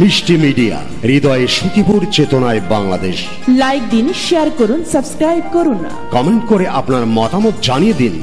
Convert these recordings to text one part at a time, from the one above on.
মিষ্টি মিডিয়া, হৃদয়ে সুখীপুর, চেতনায় বাংলাদেশ। লাইক দিন, শেয়ার করুন, সাবস্ক্রাইব করুন, কমেন্ট করে আপনার মতামত জানিয়ে দিন।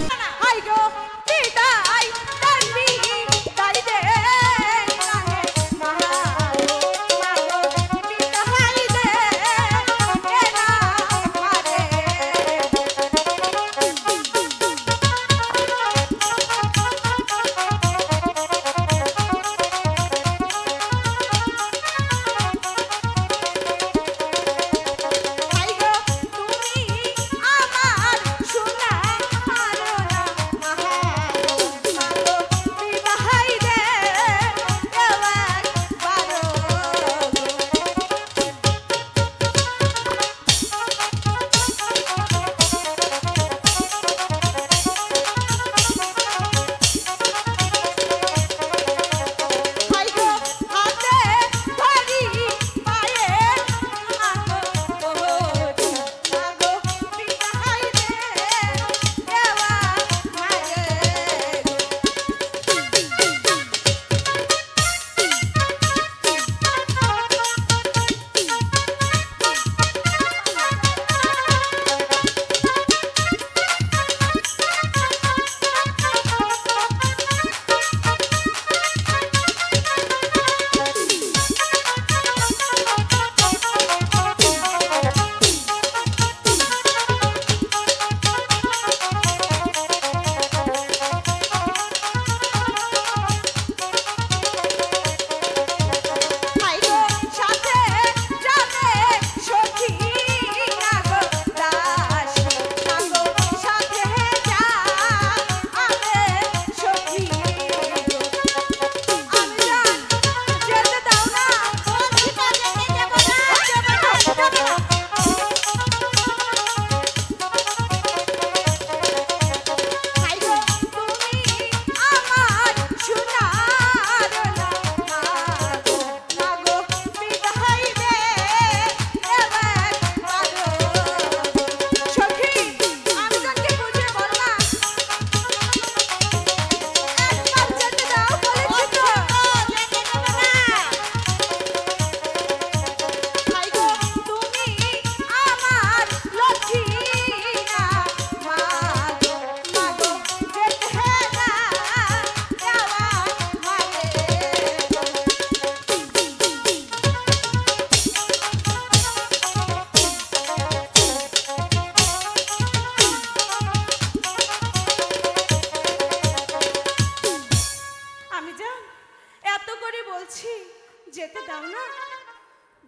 যেতে দাও না।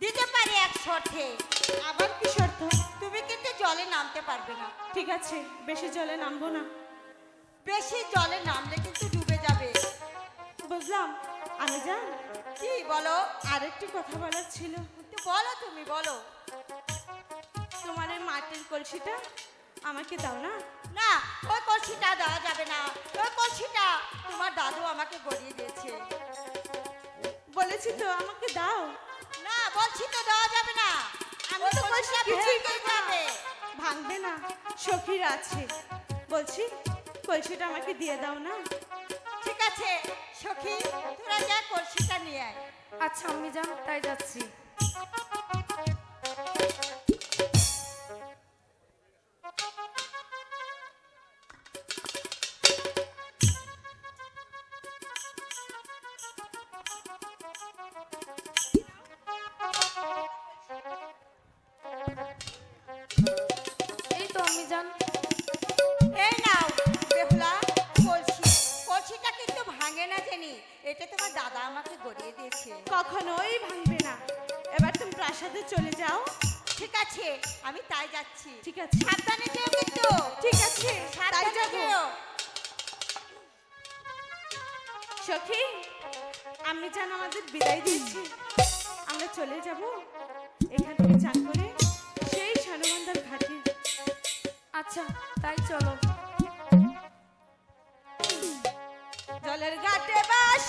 দিতে পারি এক শর্তে। আবার কি শর্ত? তুমি কিন্তু জলে নামতে পারবে না। ঠিক আছে, বেশি জলে নামবো না। বেশি জলে নামলে কিন্তু ডুবে যাবে। বুঝলাম। আমি জান কি বলো? আরেকটি কথা বলার ছিল। তো বলো, তুমি বলো। তোমার এই মাটির কলসিটা আমাকে দাও না। না, ওই কলসিটা দেওয়া যাবে না। ওই কলসিটা তোমার দাদু আমাকে গড়িয়ে দিয়েছে। বলেছি তো আমাকে দাও। না, বলছি তো দেওয়া যাবে না। আমি তো কলসি কিছুই যাবে ভাঙবে না। সখীর আছে, বলছি কলসিটা আমাকে দিয়ে দাও না। ঠিক আছে সখী, তোরা যা কলসিটা নিয়ে আয়। আচ্ছা আমি জান, তাই যাচ্ছি। এই তো আমি জান। এই নাও বেহুলা কলসি। কলসিটা কিন্তু ভাঙে না জানি, এটা তোমার দাদা আমাকে গড়িয়ে দিয়েছে। কখনোই ভাঙবে না। এবার তুমি প্রাসাদে চলে যাও। ঠিক আছে, আমি তাই যাচ্ছি। ঠিক আছে, সাবধানে যেও কিন্তু। ঠিক আছে, তাই সাবধানে যাবো। যেও। সখী, আমি জান আমাদের বিদায় দিচ্ছি। আমরা চলে যাব এখান থেকে চান করে সেই সানুবান্ধার ঘাটে। আচ্ছা তাই চলো। জলের ঘাটে বাস